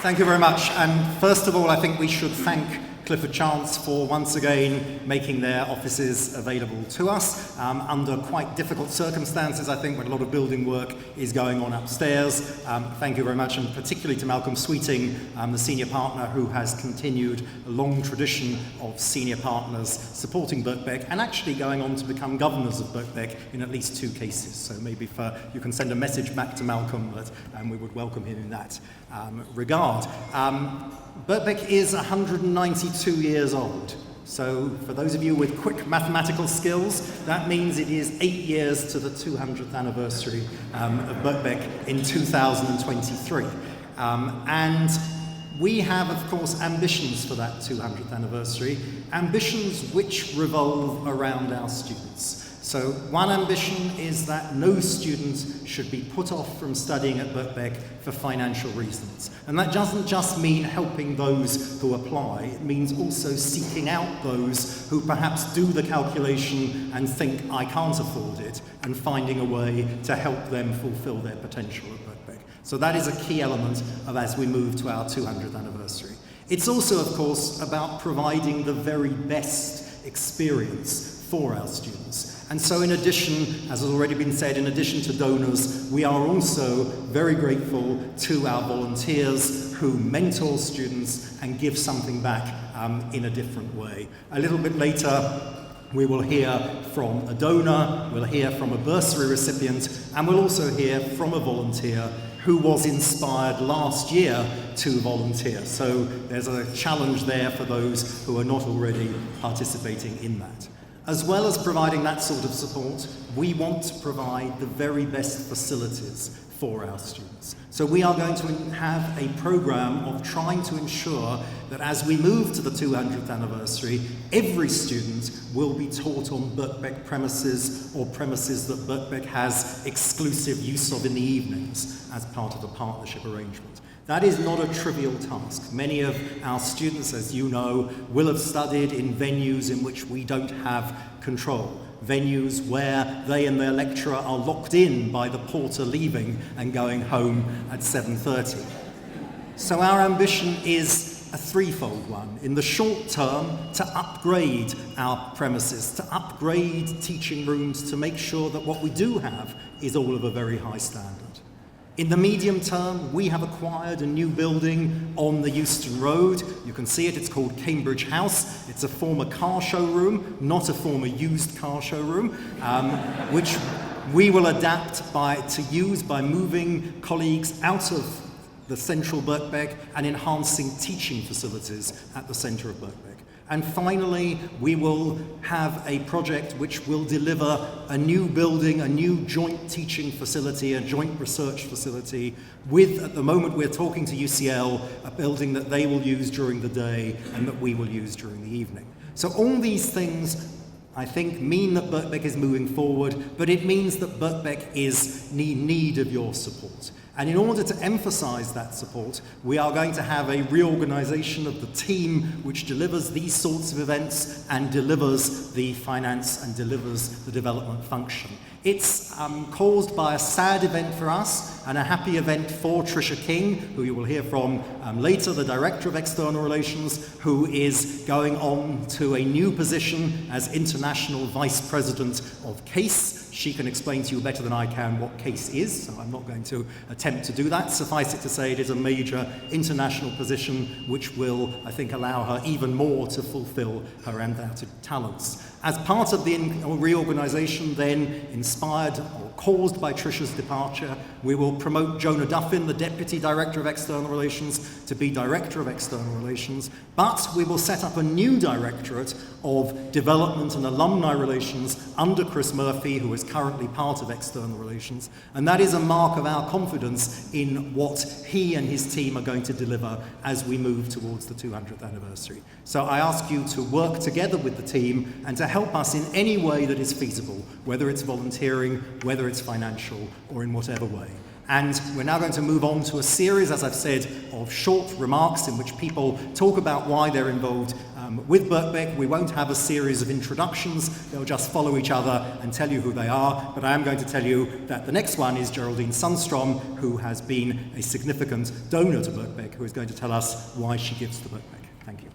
Thank you very much. And first of all, I think we should thank Clifford Chance for once again making their offices available to us under quite difficult circumstances, I think, when a lot of building work is going on upstairs. Thank you very much, and particularly to Malcolm Sweeting, the senior partner who has continued a long tradition of senior partners supporting Birkbeck and actually going on to become governors of Birkbeck in at least 2 cases. So maybe you can send a message back to Malcolm that we would welcome him in that regard. Birkbeck is 192 years old. So for those of you with quick mathematical skills, that means it is 8 years to the 200th anniversary of Birkbeck in 2023. And we have, of course, ambitions for that 200th anniversary, ambitions which revolve around our students. So one ambition is that no student should be put off from studying at Birkbeck for financial reasons. And that doesn't just mean helping those who apply, it means also seeking out those who perhaps do the calculation and think, I can't afford it, and finding a way to help them fulfill their potential at Birkbeck. So that is a key element of as we move to our 200th anniversary. It's also, of course, about providing the very best experience for our students. And so in addition, as has already been said, in addition to donors, we are also very grateful to our volunteers who mentor students and give something back in a different way. A little bit later, we will hear from a donor, we'll hear from a bursary recipient, and we'll also hear from a volunteer who was inspired last year to volunteer. So there's a challenge there for those who are not already participating in that. As well as providing that sort of support, we want to provide the very best facilities for our students. So we are going to have a program of trying to ensure that as we move to the 200th anniversary, every student will be taught on Birkbeck premises or premises that Birkbeck has exclusive use of in the evenings as part of the partnership arrangement. That is not a trivial task. Many of our students, as you know, will have studied in venues in which we don't have control. Venues where they and their lecturer are locked in by the porter leaving and going home at 7:30. So our ambition is a threefold one. In the short term, to upgrade our premises, to upgrade teaching rooms, to make sure that what we do have is all of a very high standard. In the medium term, we have acquired a new building on the Euston Road. You can see it, it's called Cambridge House. It's a former car showroom, not a former used car showroom, which we will adapt to use by moving colleagues out of the central Birkbeck and enhancing teaching facilities at the centre of Birkbeck. And finally, we will have a project which will deliver a new building, a new joint teaching facility, a joint research facility with, at the moment we're talking to UCL, a building that they will use during the day and that we will use during the evening. So all these things, I think, mean that Birkbeck is moving forward, but it means that Birkbeck is in need of your support. And in order to emphasize that support, we are going to have a reorganization of the team which delivers these sorts of events and delivers the finance and delivers the development function. It's caused by a sad event for us and a happy event for Tricia King, who you will hear from later, the Director of External Relations, who is going on to a new position as International Vice President of CASE. She can explain to you better than I can what CASE is, so I'm not going to attempt to do that. Suffice it to say, it is a major international position which will, I think, allow her even more to fulfill her undoubted talents. As part of the reorganisation then, inspired or caused by Tricia's departure, we will promote Jonah Duffin, the Deputy Director of External Relations, to be Director of External Relations, but we will set up a new Directorate of Development and Alumni Relations under Chris Murphy, who is currently part of External Relations, and that is a mark of our confidence in what he and his team are going to deliver as we move towards the 200th anniversary. So I ask you to work together with the team and to help us in any way that is feasible, whether it's volunteering, whether it's financial, or in whatever way. And we're now going to move on to a series, as I've said, of short remarks in which people talk about why they're involved with Birkbeck. We won't have a series of introductions. They'll just follow each other and tell you who they are. But I am going to tell you that the next one is Geraldine Sundstrom, who has been a significant donor to Birkbeck, who is going to tell us why she gives to Birkbeck. Thank you.